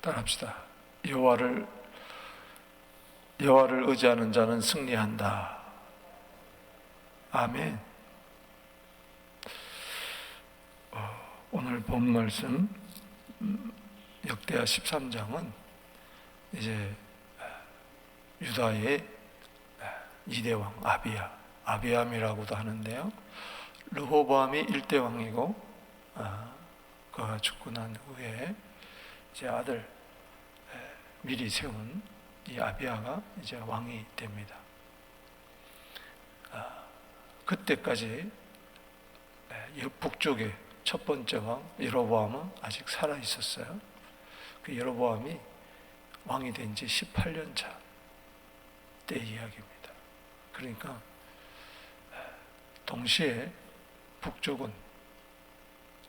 따라합시다. 여호와를 의지하는 자는 승리한다. 아멘. 오늘 본 말씀 역대하 13장은 이제 유다의 2대 왕 아비암이라고도 하는데요, 르호보암이 1대 왕이고 그가 죽고 난 후에 이제 아들 미리 세운 이 아비야가 이제 왕이 됩니다. 그때까지 북쪽의 첫 번째 왕 여로보암은 아직 살아 있었어요. 그 여로보암이 왕이 된 지 18년 차 때 이야기입니다. 그러니까 동시에 북쪽은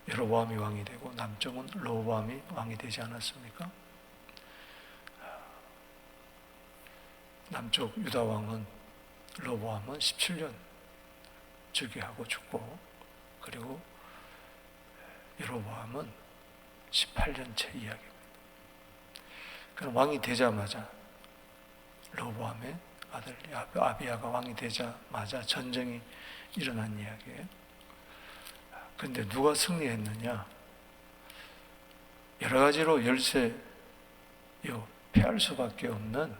여로보암이 왕이 되고 남쪽은 르호보암이 왕이 되지 않았습니까? 남쪽 유다 왕은 르호보암은 17년 즉위하고 죽고, 그리고 여로보암은 18년째 이야기입니다. 그럼 왕이 되자마자 르호보암의 아들 아비야가 왕이 되자마자 전쟁이 일어난 이야기예요. 근데 누가 승리했느냐? 여러 가지로 패할 수밖에 없는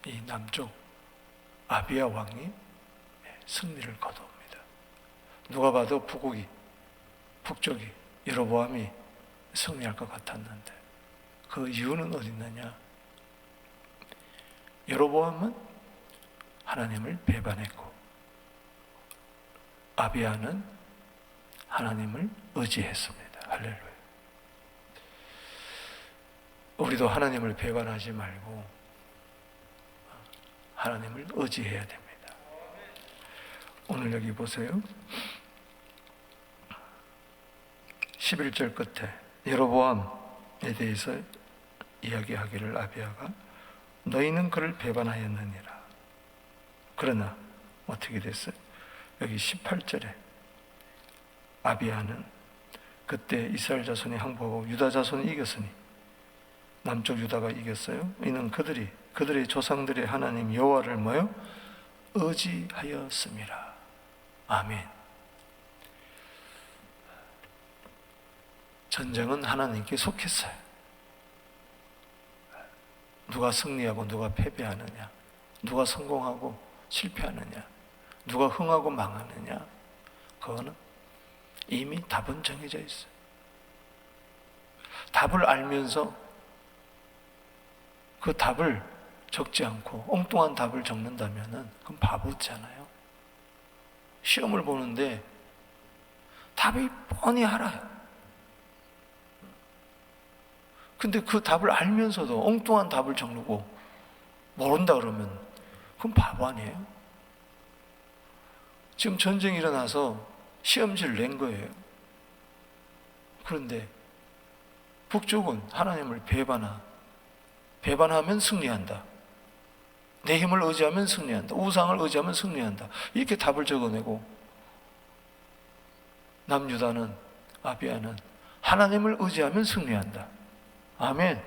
이 남쪽 아비야 왕이 승리를 거두옵니다. 누가 봐도 북쪽이 여로보암이 승리할 것 같았는데, 그 이유는 어디 있느냐? 여로보암은 하나님을 배반했고 아비야는 하나님을 의지했습니다. 할렐루야. 우리도 하나님을 배반하지 말고 하나님을 의지해야 됩니다. 오늘 여기 보세요. 11절 끝에 여로보암에 대해서 이야기하기를 아비야가 너희는 그를 배반하였느니라. 그러나 어떻게 됐어요? 여기 18절에 아비야는 그때 이스라엘 자손이 항복하고 유다 자손이 이겼으니, 남쪽 유다가 이겼어요. 이는 그들의 조상들의 하나님 여호와를 뭐요? 의지하였음이라. 아멘. 전쟁은 하나님께 속했어요. 누가 승리하고 누가 패배하느냐, 누가 성공하고 실패하느냐, 누가 흥하고 망하느냐, 그거는 이미 답은 정해져 있어요. 답을 알면서 그 답을 적지 않고 엉뚱한 답을 적는다면 그건 바보잖아요. 시험을 보는데 답이 뻔히 알아요. 근데 그 답을 알면서도 엉뚱한 답을 적고 모른다 그러면 그건 바보 아니에요? 지금 전쟁이 일어나서 시험지를 낸 거예요. 그런데 북쪽은 하나님을 배반하면 승리한다. 내 힘을 의지하면 승리한다. 우상을 의지하면 승리한다. 이렇게 답을 적어내고, 남유다는 아비야는 하나님을 의지하면 승리한다. 아멘.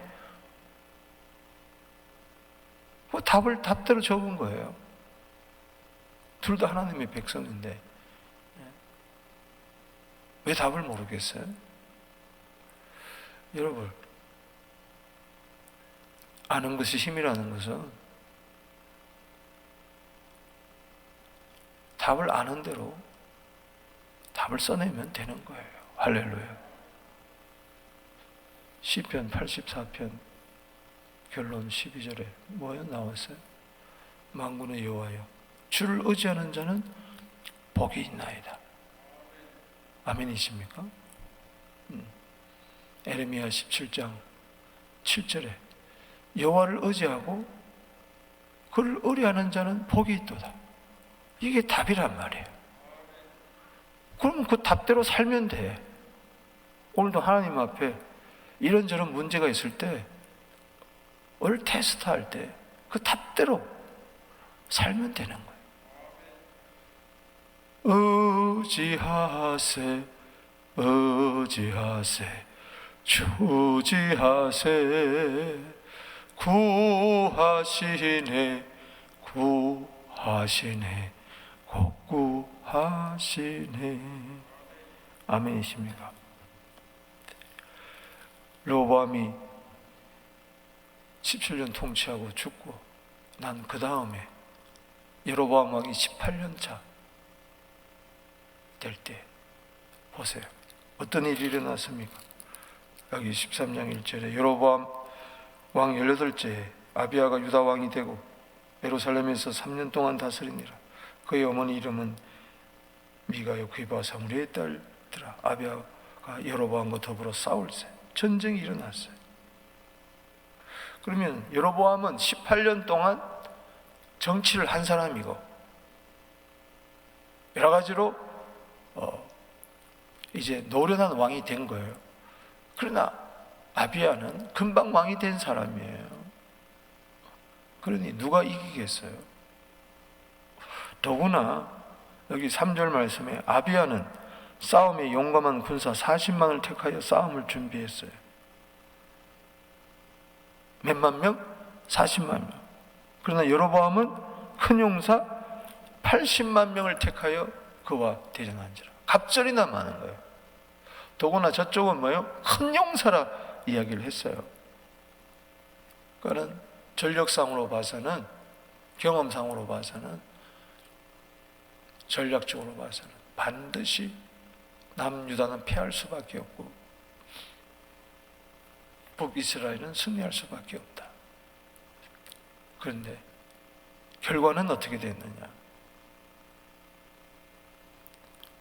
답을 답대로 적은 거예요. 둘 다 하나님의 백성인데 왜 답을 모르겠어요? 여러분, 아는 것이 힘이라는 것은 답을 아는 대로 답을 써내면 되는 거예요. 할렐루야. 시편 84편 결론 12절에 뭐요? 나왔어요? 만군의 여호와여, 주를 의지하는 자는 복이 있나이다. 아멘이십니까? 에레미야 17장 7절에 여호와를 의지하고 그를 의뢰하는 자는 복이 있도다. 이게 답이란 말이에요. 그러면 그 답대로 살면 돼. 오늘도 하나님 앞에 이런저런 문제가 있을 때, 올 테스트 할 때 그 답대로 살면 되는 거예요. 의지하세 주지하세. 구하시네 구하시네 곧 구하시네. 아멘이십니까? 르호보암이 17년 통치하고 죽고 난 그 다음에 여로보암 왕이 18년 차 될 때 보세요. 어떤 일이 일어났습니까? 여기 13장 1절에 여로보암 왕 18째에 아비야가 유다 왕이 되고 예루살렘에서 3년 동안 다스리니라. 그의 어머니 이름은 미가요 그의 바 사무리의 딸들아. 아비야가 여로보암과 더불어 싸울세. 전쟁이 일어났어요. 그러면 여로보암은 18년 동안 정치를 한 사람이고 여러 가지로 이제 노련한 왕이 된 거예요. 그러나 아비야는 금방 왕이 된 사람이에요. 그러니 누가 이기겠어요? 더구나 여기 3절 말씀에 아비야는 싸움에 용감한 군사 40만을 택하여 싸움을 준비했어요. 몇만 명? 40만 명. 그러나 여로보암은 큰 용사 80만 명을 택하여 그와 대전한지라. 갑절이나 많은 거예요. 더구나 저쪽은 뭐예요? 큰 용사라 이야기를 했어요. 그거는 전력상으로 봐서는, 경험상으로 봐서는, 전략적으로 봐서는 반드시 남유다는 패할 수밖에 없고 북이스라엘은 승리할 수밖에 없다. 그런데 결과는 어떻게 됐느냐?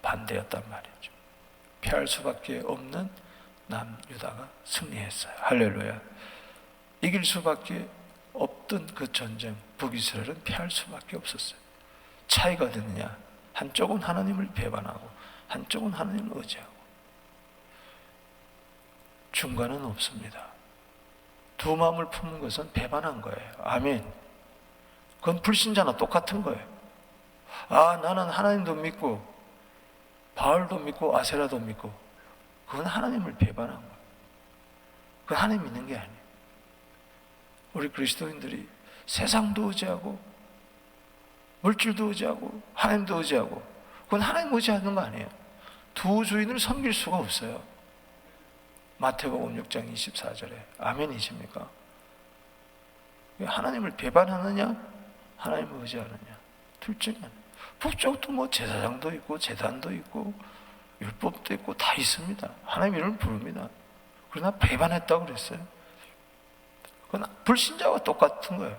반대였단 말이죠. 패할 수밖에 없는 남유다가 승리했어요. 할렐루야. 이길 수밖에 없던 그 전쟁, 북이스라엘은 패할 수밖에 없었어요. 차이가 되느냐? 한쪽은 하나님을 배반하고 한쪽은 하나님을 의지하고. 중간은 없습니다. 두 마음을 품는 것은 배반한 거예요. 아멘. 그건 불신자나 똑같은 거예요. 아, 나는 하나님도 믿고 바알도 믿고 아세라도 믿고. 그건 하나님을 배반한 거예요. 그건 하나님 믿는 게 아니에요. 우리 그리스도인들이 세상도 의지하고 물질도 의지하고 하나님도 의지하고, 그건 하나님 의지하는 거 아니에요. 두 주인을 섬길 수가 없어요. 마태복음 6장 24절에 아멘이십니까? 하나님을 배반하느냐 하나님을 의지하느냐, 둘 중에 하나. 북쪽도 뭐 제사장도 있고 제단도 있고 율법도 있고 다 있습니다. 하나님 이름을 부릅니다. 그러나 배반했다고 그랬어요. 그건 불신자와 똑같은 거예요.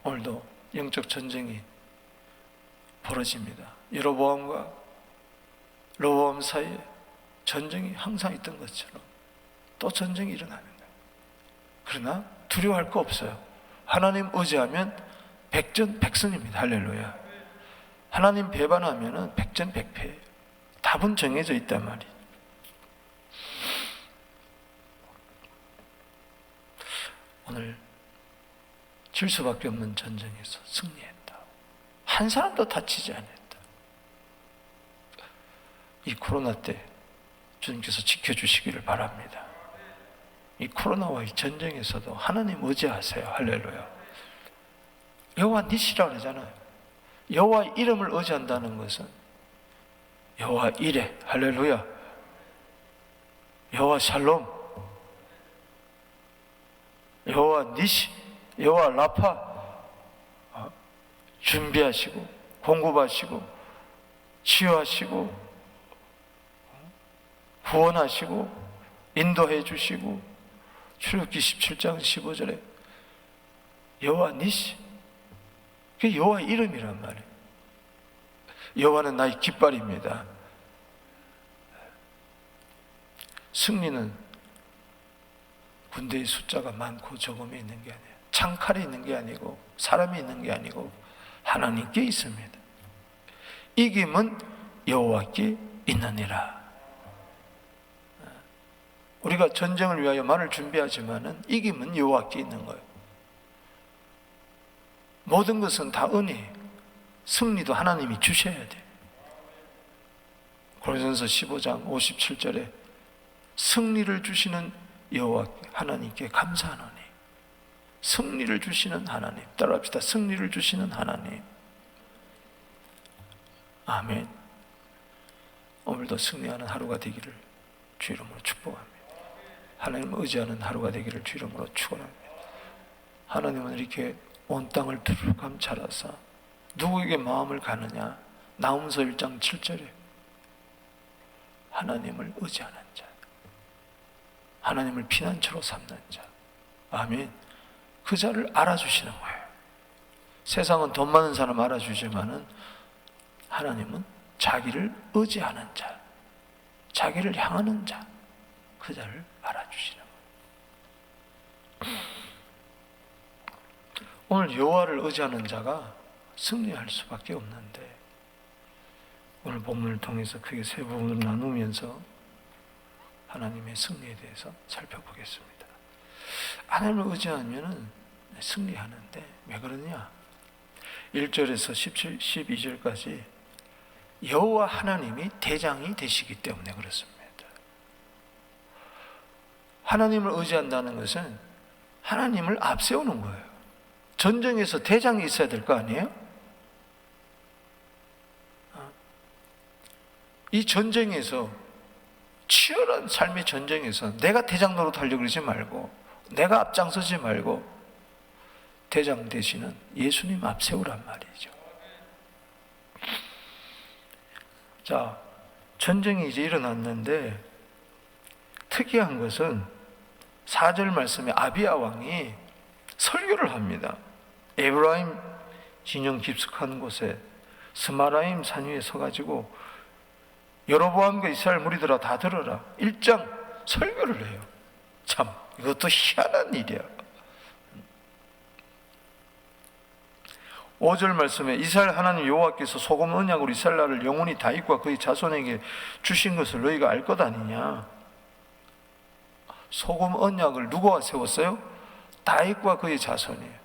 오늘도 영적 전쟁이 벌어집니다. 여로보암과 르호보암 사이에 전쟁이 항상 있던 것처럼 또 전쟁이 일어나는 거예요. 그러나 두려워할 거 없어요. 하나님 의지하면 백전백승입니다. 할렐루야. 하나님 배반하면 백전백패예요. 답은 정해져 있단 말이에요. 오늘 질 수밖에 없는 전쟁에서 승리했다. 한 사람도 다치지 않았다. 이 코로나 때 주님께서 지켜주시기를 바랍니다. 이 코로나와 이 전쟁에서도 하나님 의지하세요. 할렐루야. 여호와 니시라고 그러잖아요. 여호와 이름을 의지한다는 것은 여호와 이레, 할렐루야, 여호와 샬롬, 여호와 니시, 여호와 라파, 준비하시고 공급하시고 치유하시고 구원하시고 인도해 주시고, 출애굽기 17장 15절에 여호와 니시, 그게 여호와 이름이란 말이에요. 여호와는 나의 깃발입니다. 승리는 군대의 숫자가 많고 적음이 있는 게 아니에요. 창칼이 있는 게 아니고 사람이 있는 게 아니고 하나님께 있습니다. 이김은 여호와께 있느니라. 우리가 전쟁을 위하여 말을 준비하지만은 이김은 여호와께 있는 거예요. 모든 것은 다 은혜예요. 승리도 하나님이 주셔야 돼요. 고린도전서 15장 57절에 승리를 주시는 여호와 하나님께 감사하노니, 승리를 주시는 하나님, 따라합시다. 승리를 주시는 하나님. 아멘. 오늘도 승리하는 하루가 되기를 주 이름으로 축복합니다. 하나님을 의지하는 하루가 되기를 주 이름으로 축원합니다. 하나님은 이렇게 온 땅을 두루룩함 자라사 누구에게 마음을 가느냐? 나훔서 1장 7절에 하나님을 의지하는 자, 하나님을 피난처로 삼는 자. 아멘. 그 자를 알아주시는 거예요. 세상은 돈 많은 사람 알아주지만은 하나님은 자기를 의지하는 자, 자기를 향하는 자, 그 자를 알아주시는 거예요. 오늘 여호와를 의지하는 자가 승리할 수밖에 없는데, 오늘 본문을 통해서 크게 세 부분으로 나누면서 하나님의 승리에 대해서 살펴보겠습니다. 하나님을 의지하면 승리하는데 왜 그러냐? 1절에서 12절까지 여호와 하나님이 대장이 되시기 때문에 그렇습니다. 하나님을 의지한다는 것은 하나님을 앞세우는 거예요. 전쟁에서 대장이 있어야 될 거 아니에요? 이 전쟁에서, 치열한 삶의 전쟁에서 내가 대장 노릇하려고 그러지 말고, 내가 앞장서지 말고 대장 되시는 예수님 앞세우란 말이죠. 자, 전쟁이 이제 일어났는데 특이한 것은 4절 말씀에 아비야 왕이 설교를 합니다. 에브라임 진영 깊숙한 곳에 스마라임 산 위에 서가지고 여로보암과 이스라엘 무리들아 다 들어라. 1장 설교를 해요. 참 이것도 희한한 일이야. 5절 말씀에 이스라엘 하나님 여호와께서 소금 언약으로 이스라엘 나라를 영원히 다윗과 그의 자손에게 주신 것을 너희가 알 것 아니냐. 소금 언약을 누구와 세웠어요? 다윗과 그의 자손이에요.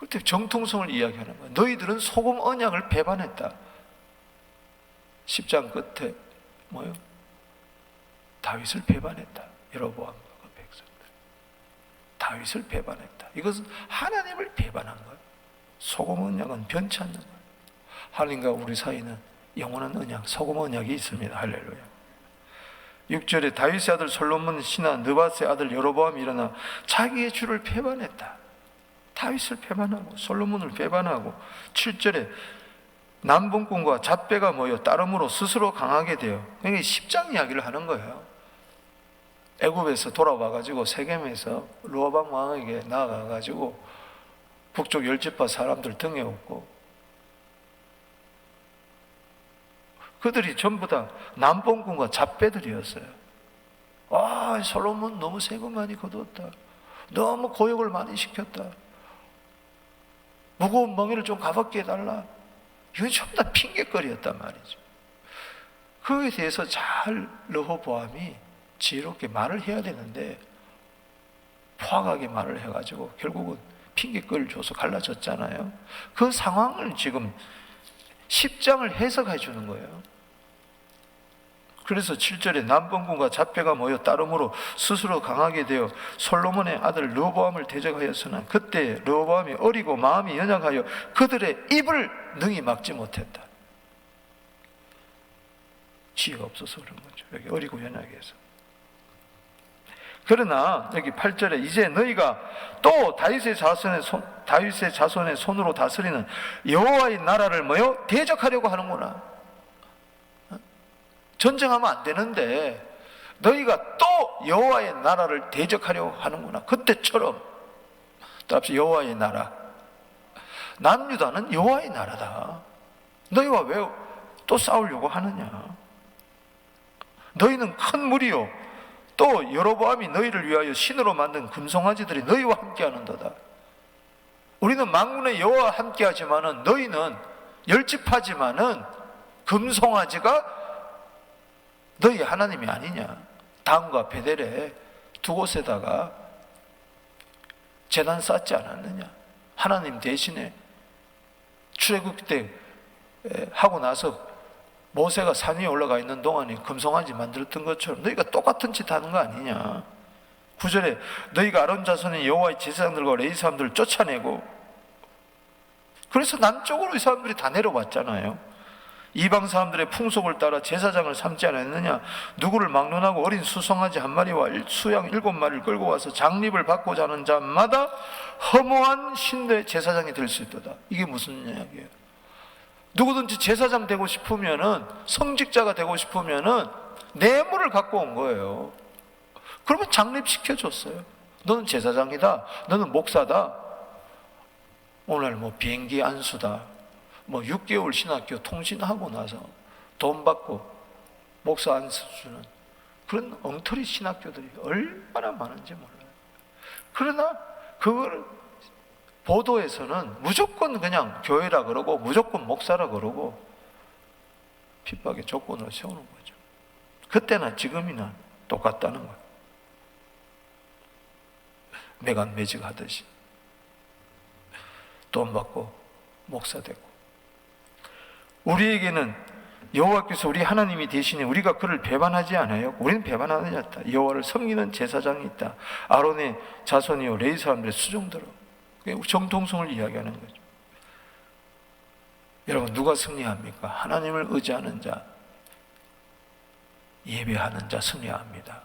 그때 정통성을 이야기하는 거예요. 너희들은 소금 언약을 배반했다. 10장 끝에 뭐요? 다윗을 배반했다. 여로보암과 그 백성들. 다윗을 배반했다. 이것은 하나님을 배반한 거예요. 소금 언약은 변치 않는 거예요. 하나님과 우리 사이는 영원한 언약, 소금 언약이 있습니다. 할렐루야. 6절에 다윗의 아들 솔로몬 신하 느밧의 아들 여로보암이 일어나 자기의 주를 배반했다. 다윗을 배반하고 솔로몬을 배반하고 7절에 남분꾼과 잣배가 모여 따름으로 스스로 강하게 되어, 그러니까 10장 이야기를 하는 거예요. 애굽에서 돌아와가지고 세겜에서 르호방 왕에게 나아가가지고 북쪽 10지파 사람들 등에 업고, 그들이 전부 다 남분꾼과 잣배들이었어요. 아, 솔로몬 너무 세금 많이 거두었다. 너무 고역을 많이 시켰다. 무거운 멍에를 좀 가볍게 해달라. 이건 전부 다 핑계거리였단 말이죠. 그거에 대해서 잘 르호보암이 지혜롭게 말을 해야 되는데 포악하게 말을 해가지고 결국은 핑계거리를 줘서 갈라졌잖아요. 그 상황을 지금 10장을 해석해 주는 거예요. 그래서 7절에 남분꾼과 잣배가 모여 따름으로 스스로 강하게 되어 솔로몬의 아들 르호보암을 대적하였으나 그때 르호보암이 어리고 마음이 연약하여 그들의 입을 능히 막지 못했다. 지혜가 없어서 그런 거죠. 여기 어리고 연약해서. 그러나 여기 8절에 이제 너희가 또 다윗의 자손의 손으로 다스리는 여호와의 나라를 뭐요? 대적하려고 하는구나. 전쟁하면 안 되는데 너희가 또 여호와의 나라를 대적하려고 하는구나. 그때처럼 또 앞서 여호와의 나라, 남유다는 여호와의 나라다. 너희가 왜 또 싸우려고 하느냐. 너희는 큰 무리요 또 여로보암이 너희를 위하여 신으로 만든 금송아지들이 너희와 함께하는도다. 우리는 만군의 여호와와 함께하지만은 너희는 열집하지만은 금송아지가 너희 하나님이 아니냐. 단과 베델에 두 곳에다가 제단 쌓지 않았느냐. 하나님 대신에 출애굽 때 하고 나서 모세가 산 위에 올라가 있는 동안에 금송아지 만들었던 것처럼 너희가 똑같은 짓 하는 거 아니냐. 9절에 너희가 아론 자손인 여호와의 제사장들과 레위 사람들을 쫓아내고, 그래서 남쪽으로 이 사람들이 다 내려왔잖아요. 이방 사람들의 풍속을 따라 제사장을 삼지 않았느냐. 누구를 막론하고 어린 수송아지 한 마리와 수양 7마리를 끌고 와서 장립을 받고자 하는 자마다 허무한 신대 제사장이 될 수 있도다. 이게 무슨 이야기예요? 누구든지 제사장 되고 싶으면은, 성직자가 되고 싶으면은 뇌물을 갖고 온 거예요. 그러면 장립시켜줬어요. 너는 제사장이다, 너는 목사다, 오늘 뭐 비행기 안수다, 뭐 6개월 신학교 통신하고 나서 돈 받고 목사 안수 주는 그런 엉터리 신학교들이 얼마나 많은지 몰라요. 그러나 그걸 보도에서는 무조건 그냥 교회라 그러고 무조건 목사라 그러고 핍박의 조건으로 세우는 거죠. 그때나 지금이나 똑같다는 거예요. 매간 매직하듯이 돈 받고 목사 되고. 우리에게는 여호와께서 우리 하나님이 되시니 우리가 그를 배반하지 않아요. 우리는 배반하지 않다. 여호와를 섬기는 제사장이 있다. 아론의 자손이요 레위 사람들의 수종대로. 정통성을 이야기하는 거죠. 여러분, 누가 승리합니까? 하나님을 의지하는 자, 예배하는 자 승리합니다.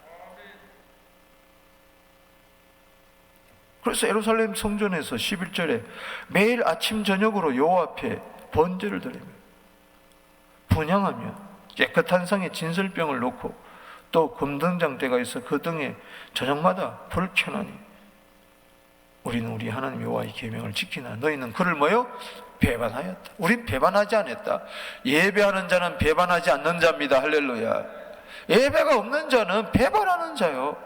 그래서 예루살렘 성전에서 11절에 매일 아침 저녁으로 여호와 앞에 번제를 드리며 분향하며 깨끗한 상에 진설병을 놓고 또 금등장대가 있어 그 등에 저녁마다 불을 켜나니 우리는 우리 하나님 여호와의 계명을 지키나 너희는 그를 뭐요? 배반하였다. 우린 배반하지 않았다. 예배하는 자는 배반하지 않는 자입니다. 할렐루야. 예배가 없는 자는 배반하는 자요.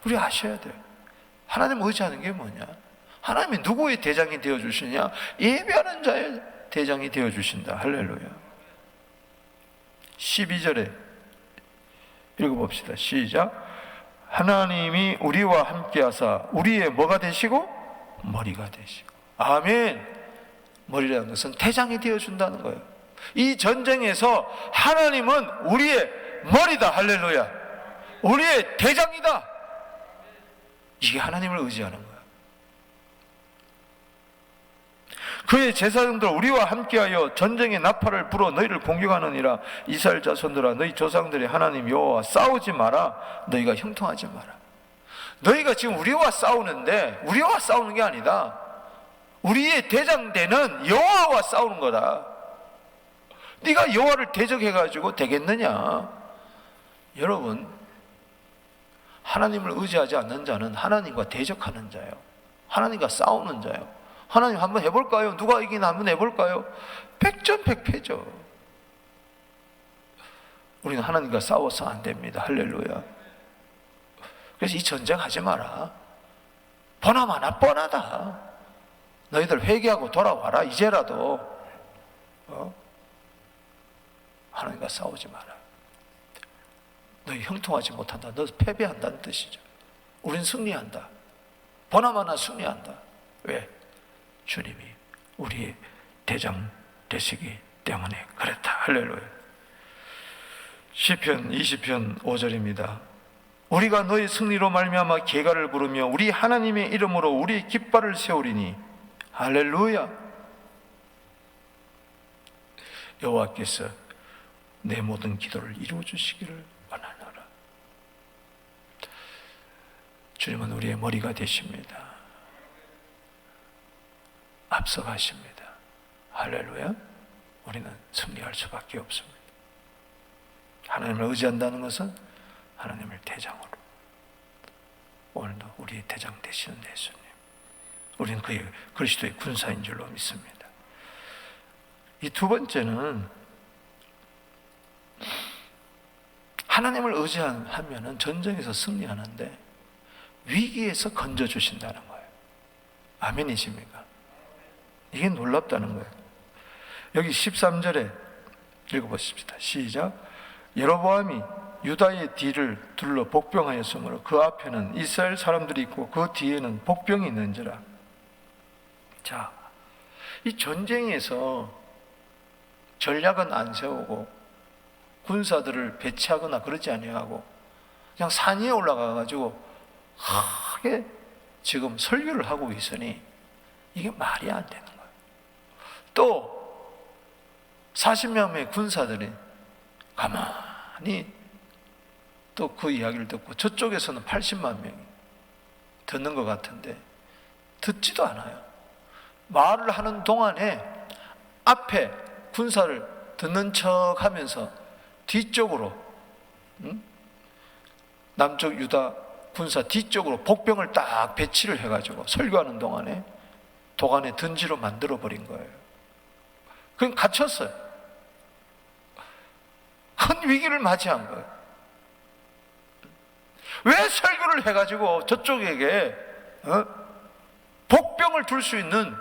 우리 아셔야 돼요. 하나님 의지하는 게 뭐냐? 하나님이 누구의 대장이 되어주시냐? 예배하는 자의 대장이 되어주신다. 할렐루야. 12절에 읽어봅시다. 시작. 하나님이 우리와 함께하사 우리의 뭐가 되시고? 머리가 되시고. 아멘. 머리라는 것은 대장이 되어준다는 거예요. 이 전쟁에서 하나님은 우리의 머리다. 할렐루야. 우리의 대장이다. 이게 하나님을 의지하는 거예요. 그의 제사장들 우리와 함께하여 전쟁의 나팔을 불어 너희를 공격하느니라. 이스라엘 자손들아 너희 조상들의 하나님 여호와와 싸우지 마라. 너희가 형통하지 마라. 너희가 지금 우리와 싸우는데 우리와 싸우는 게 아니다. 우리의 대장되는 여호와와 싸우는 거다. 네가 여호와를 대적해가지고 되겠느냐? 여러분, 하나님을 의지하지 않는 자는 하나님과 대적하는 자예요. 하나님과 싸우는 자예요. 하나님 한번 해볼까요? 누가 이기나 한번 해볼까요? 백전백패죠. 우리는 하나님과 싸워서 안 됩니다. 할렐루야. 그래서 이 전쟁 하지 마라. 보나마나 뻔하다. 너희들 회개하고 돌아와라. 이제라도 하나님과 싸우지 마라. 너희 형통하지 못한다. 너 패배한다는 뜻이죠. 우린 승리한다. 보나마나 승리한다. 왜? 주님이 우리의 대장 되시기 때문에 그렇다. 할렐루야. 시편 20편 5절입니다. 우리가 너의 승리로 말미암아 계가를 부르며 우리 하나님의 이름으로 우리의 깃발을 세우리니. 할렐루야. 여호와께서 내 모든 기도를 이루어 주시기를 원하노라. 주님은 우리의 머리가 되십니다. 앞서가십니다. 할렐루야. 우리는 승리할 수밖에 없습니다. 하나님을 의지한다는 것은 하나님을 대장으로, 오늘도 우리의 대장 되시는 예수님, 우리는 그의 그리스도의 군사인 줄로 믿습니다. 이 두 번째는 하나님을 의지하면 전쟁에서 승리하는데 위기에서 건져주신다는 거예요. 아멘이십니까? 이게 놀랍다는 거예요. 여기 13절에 읽어보십시다. 시작. 여로보암이 유다의 뒤를 둘러 복병하였으므로 그 앞에는 이스라엘 사람들이 있고 그 뒤에는 복병이 있는지라. 자, 이 전쟁에서 전략은 안 세우고 군사들을 배치하거나 그러지 아니하고 그냥 산 위에 올라가 가지고 크게 지금 설교를 하고 있으니 이게 말이 안 되는 거예요. 또 40명의 군사들이 가만히 또 그 이야기를 듣고 저쪽에서는 80만 명이 듣는 것 같은데 듣지도 않아요. 말을 하는 동안에 앞에 군사를 듣는 척 하면서 뒤쪽으로 남쪽 유다 군사 뒤쪽으로 복병을 딱 배치를 해가지고 설교하는 동안에 도간에 든지로 만들어 버린 거예요. 그럼 갇혔어요. 큰 위기를 맞이한 거예요. 왜 설교를 해가지고 저쪽에게 복병을 둘 수 있는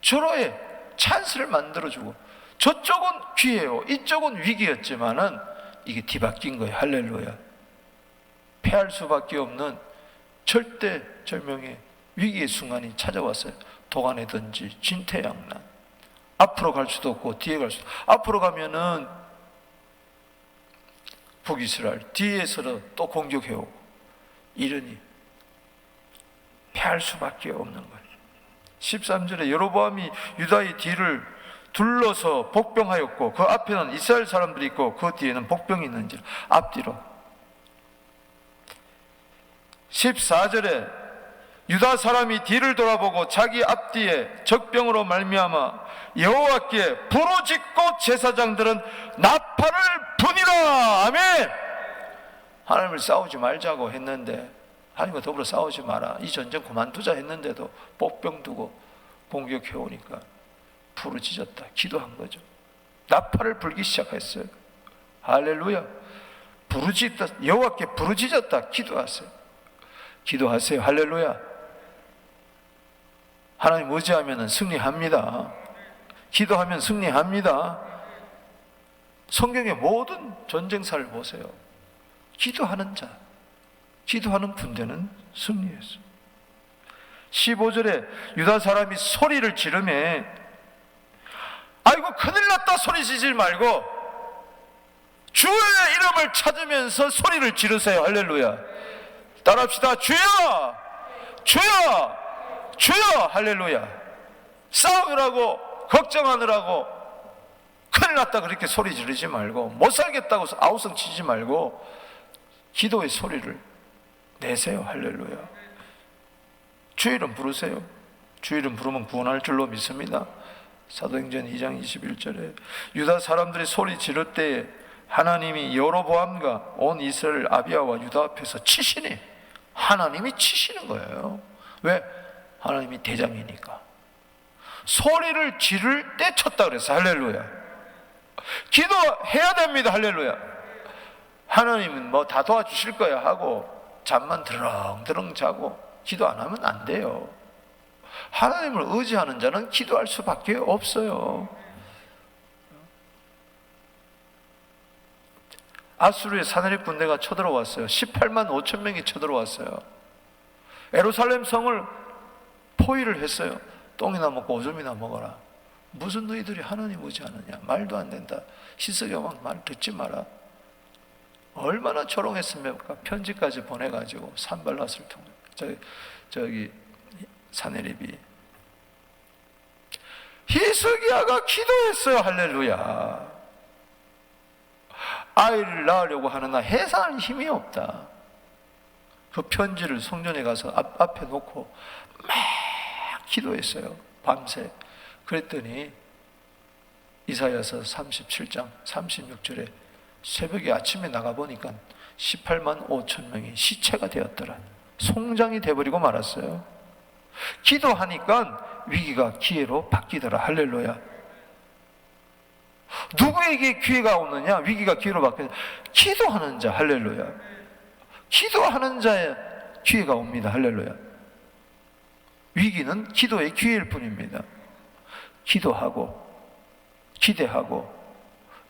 절호의 찬스를 만들어주고 저쪽은 기회요, 이쪽은 위기였지만은 이게 뒤바뀐 거예요. 할렐루야. 패할 수밖에 없는 절대절명의 위기의 순간이 찾아왔어요. 도간에든지 진퇴양난. 앞으로 갈 수도 없고 뒤에 갈 수도 없고. 앞으로 가면은 북이스라엘, 뒤에서는 또 공격해오고 이러니 패할 수밖에 없는 거예요. 13절에 여로보암이 유다의 뒤를 둘러서 복병하였고 그 앞에는 이스라엘 사람들이 있고 그 뒤에는 복병이 있는지 앞뒤로. 14절에 유다 사람이 뒤를 돌아보고 자기 앞뒤에 적병으로 말미암아 여호와께 부르짖고 제사장들은 나팔을 부니라. 아멘. 하나님을 싸우지 말자고 했는데 하나님과 더불어 싸우지 마라, 이 전쟁 그만두자 했는데도 복병 두고 공격해 오니까 부르짖었다, 기도한 거죠. 나팔을 불기 시작했어요. 할렐루야. 부르짖다, 여호와께 부르짖었다, 기도하세요. 기도하세요. 할렐루야. 하나님 의지하면 승리합니다. 기도하면 승리합니다. 성경의 모든 전쟁사를 보세요. 기도하는 자, 기도하는 군대는 승리했어. 15절에 유다 사람이 소리를 지르매 아이고 큰일 났다 소리 지르지 말고 주의 이름을 찾으면서 소리를 지르세요. 할렐루야. 따라합시다. 주여 주여 주여. 할렐루야. 싸우느라고 걱정하느라고 큰일 났다 그렇게 소리 지르지 말고 못 살겠다고 아우성 치지 말고 기도의 소리를 내세요. 할렐루야. 주의 이름 부르세요. 주의 이름 부르면 구원할 줄로 믿습니다. 사도행전 2장 21절에 유다 사람들이 소리 지를 때에 하나님이 여로보암과 온 이스라엘 아비야와 유다 앞에서 치시니 하나님이 치시는 거예요. 왜? 하나님이 대장이니까. 소리를 지를 때 쳤다 그랬어. 할렐루야. 기도해야 됩니다. 할렐루야. 하나님은 뭐 다 도와주실 거야 하고 잠만 드렁드렁 자고 기도 안 하면 안 돼요. 하나님을 의지하는 자는 기도할 수밖에 없어요. 아수르의 사내립 군대가 쳐들어왔어요. 18만 5천 명이 쳐들어왔어요. 예루살렘 성을 포위를 했어요. 똥이나 먹고 오줌이나 먹어라. 무슨 너희들이 하나님 의지하느냐. 말도 안 된다. 히스기야 왕 말 듣지 마라. 얼마나 조롱했습니까? 편지까지 보내가지고 산발랏을 통해 저기 사내립이 히스기야가 기도했어요. 할렐루야. 아이를 낳으려고 하느나 해산할 힘이 없다. 그 편지를 성전에 가서 앞에 놓고 막 기도했어요. 밤새. 그랬더니 이사야서 37장 36절에 새벽에 아침에 나가보니까 18만 5천 명이 시체가 되었더라. 송장이 돼버리고 말았어요. 기도하니까 위기가 기회로 바뀌더라. 할렐루야. 누구에게 기회가 오느냐? 위기가 기회로 바뀌느냐? 기도하는 자. 할렐루야. 기도하는 자의 기회가 옵니다. 할렐루야. 위기는 기도의 기회일 뿐입니다. 기도하고 기대하고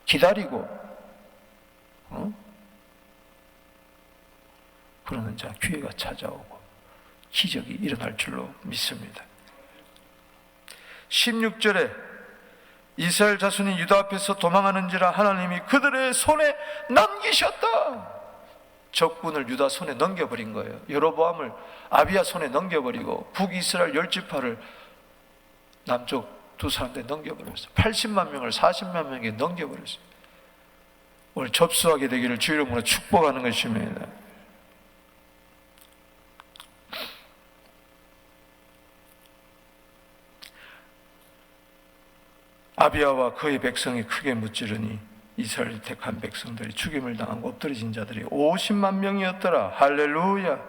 기다리고 그러는 자 기회가 찾아오고 기적이 일어날 줄로 믿습니다. 16절에 이스라엘 자손이 유다 앞에서 도망하는지라 하나님이 그들의 손에 넘기셨다. 적군을 유다 손에 넘겨버린 거예요. 여로보암을 아비야 손에 넘겨버리고 북이스라엘 10지파를 남쪽 두 사람한테 넘겨버렸어요. 80만 명을 40만 명에게 넘겨버렸어요. 오늘 접수하게 되기를 주 이름으로 축복하는 것입니다. 아비야와 그의 백성이 크게 무찌르니 이스라엘 택한 백성들이 죽임을 당하고 엎드러진 자들이 50만 명이었더라. 할렐루야.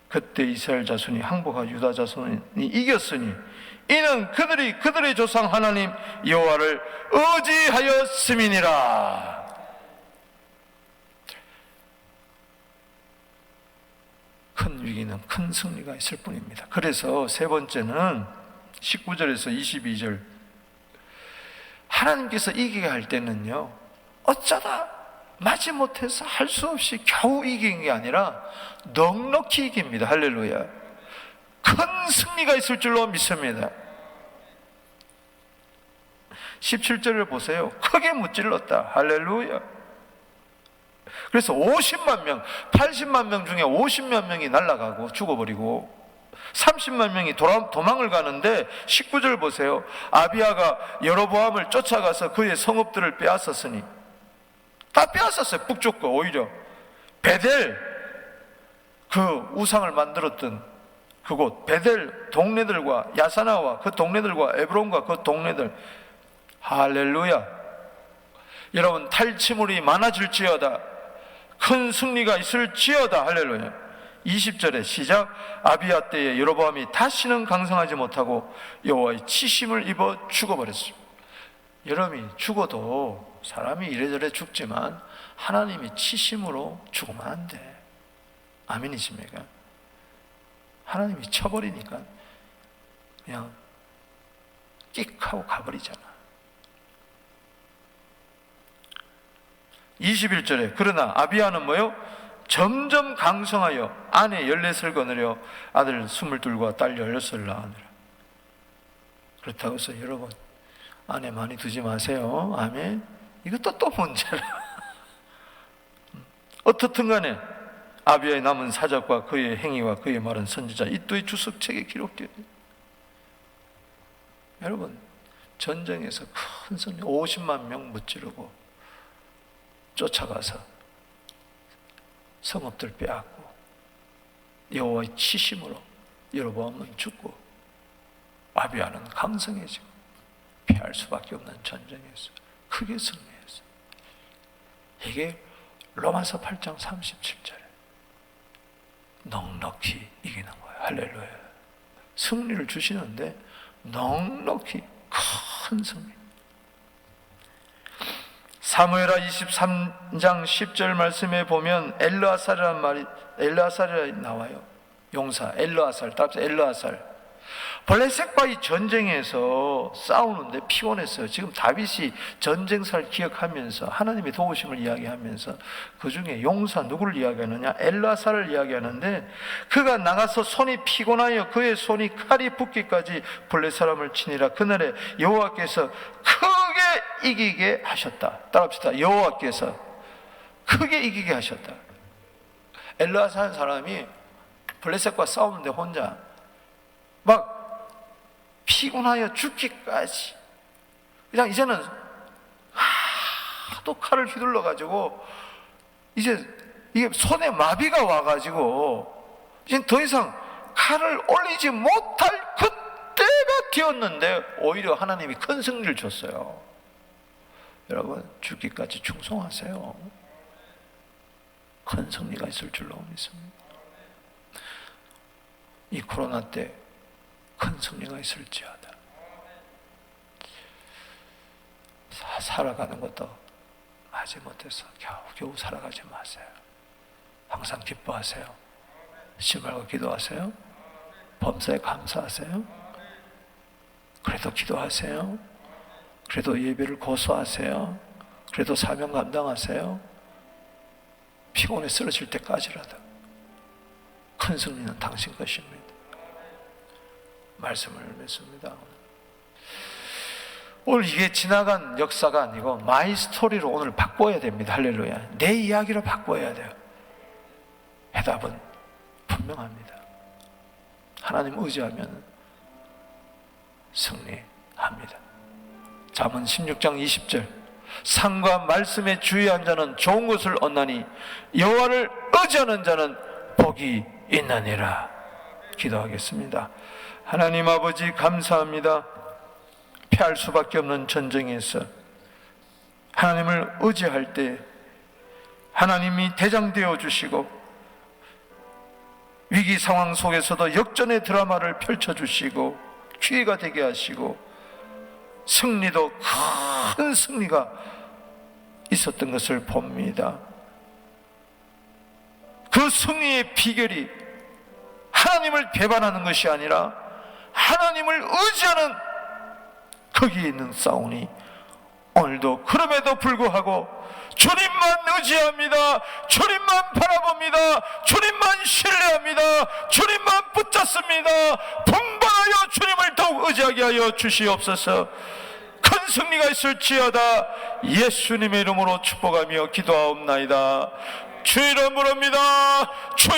그때 이스라엘 자손이 항복하여 유다 자손이 이겼으니 이는 그들이 그들의 조상 하나님 여호와를 의지하였음이니라. 큰 위기는 큰 승리가 있을 뿐입니다. 그래서 세 번째는 19절에서 22절, 하나님께서 이기게 할 때는요, 어쩌다 마지못해서 할 수 없이 겨우 이긴 게 아니라 넉넉히 이깁니다. 할렐루야. 큰 승리가 있을 줄로 믿습니다. 17절을 보세요. 크게 무찔렀다. 할렐루야. 그래서 50만 명, 80만 명 중에 50만 명이 날아가고 죽어버리고 30만 명이 도망을 가는데 19절 보세요. 아비야가 여로보암을 쫓아가서 그의 성읍들을 빼앗았으니, 다 빼앗았어요. 북쪽 거. 오히려 베델, 그 우상을 만들었던 그곳 베델 동네들과 야사나와 그 동네들과 에브론과 그 동네들, 할렐루야. 여러분, 탈취물이 많아질지어다, 큰 승리가 있을지어다. 할렐루야. 20절에 시작. 아비야 때에 여로보암이 다시는 강성하지 못하고 여호와의 치심을 입어 죽어버렸습니다. 여러분이 죽어도 사람이 이래저래 죽지만 하나님이 치심으로 죽으면 안 돼. 아멘이십니까? 하나님이 쳐버리니까 그냥 끽 하고 가버리잖아. 21절에 그러나 아비야는 뭐요? 점점 강성하여 아내 14을 거느려 아들 22과 딸 16을 낳으니라. 그렇다고 해서 여러분, 아내 많이 두지 마세요. 아멘. 이것도 또 문제라. 어떻든 간에 아비야의 남은 사적과 그의 행위와 그의 말은 선지자 이또의 주석책에 기록되어 있습니다. 여러분, 전쟁에서 큰 승리, 50만 명 무찌르고 쫓아가서 성읍들 빼앗고 여호와의 치심으로 여로보암은 죽고 아비야는 강성해지고 피할 수밖에 없는 전쟁에서 크게 승리했어요. 이게 로마서 8장 37절에 넉넉히 이기는 거예요. 할렐루야. 승리를 주시는데 넉넉히 큰 승리. 사무엘하 23장 10절 말씀에 보면 엘르아살이라는 말이, 엘르아살이 나와요. 용사 엘르아살, 따라서 엘르아살. 블레셋과의 전쟁에서 싸우는데 피곤했어요. 지금 다윗이 전쟁사를 기억하면서 하나님의 도우심을 이야기하면서 그 중에 용사 누구를 이야기하느냐? 엘르아살을 이야기하는데, 그가 나가서 손이 피곤하여 그의 손이 칼이 붓기까지 블레셋 사람을 치니라. 그날에 여호와께서 크게 이기게 하셨다. 따라합시다. 여호와께서 크게 이기게 하셨다. 엘르아살 사람이 블레셋과 싸우는데 혼자 막 피곤하여 죽기까지 그냥 이제는 하도 칼을 휘둘러 가지고 이제 이게 손에 마비가 와가지고 이제 더 이상 칼을 올리지 못할 그때가 되었는데 오히려 하나님이 큰 승리를 줬어요. 여러분, 죽기까지 충성하세요. 큰 승리가 있을 줄로 믿습니다. 이 코로나 때 큰 승리가 있을지어다. 살아가는 것도 하지 못해서 겨우 살아가지 마세요. 항상 기뻐하세요. 쉬지 말고 기도하세요. 범사에 감사하세요. 그래도 기도하세요. 그래도 예배를 고수하세요. 그래도 사명 감당하세요. 피곤해 쓰러질 때까지라도 큰 승리는 당신 것입니다. 말씀을 맺습니다. 오늘 이게 지나간 역사가 아니고 마이 스토리로 오늘 바꿔야 됩니다. 할렐루야. 내 이야기로 바꿔야 돼요. 해답은 분명합니다. 하나님 의지하면 승리합니다. 잠언 16장 20절, 상과 말씀에 주의한 자는 좋은 것을 얻나니 여호와를 의지하는 자는 복이 있느니라. 기도하겠습니다. 하나님 아버지 감사합니다. 피할 수밖에 없는 전쟁에서 하나님을 의지할 때 하나님이 대장되어 주시고 위기 상황 속에서도 역전의 드라마를 펼쳐주시고 기회가 되게 하시고 승리도 큰 승리가 있었던 것을 봅니다. 그 승리의 비결이 하나님을 배반하는 것이 아니라 하나님을 의지하는 거기에 있는 싸우니 오늘도 그럼에도 불구하고 주님만 의지합니다. 주님만 바라봅니다. 주님만 신뢰합니다. 주님만 붙잡습니다. 분발하여 주님을 더욱 의지하게 하여 주시옵소서. 큰 승리가 있을지어다. 예수님의 이름으로 축복하며 기도하옵나이다. 주의 이름 부릅니다. 주여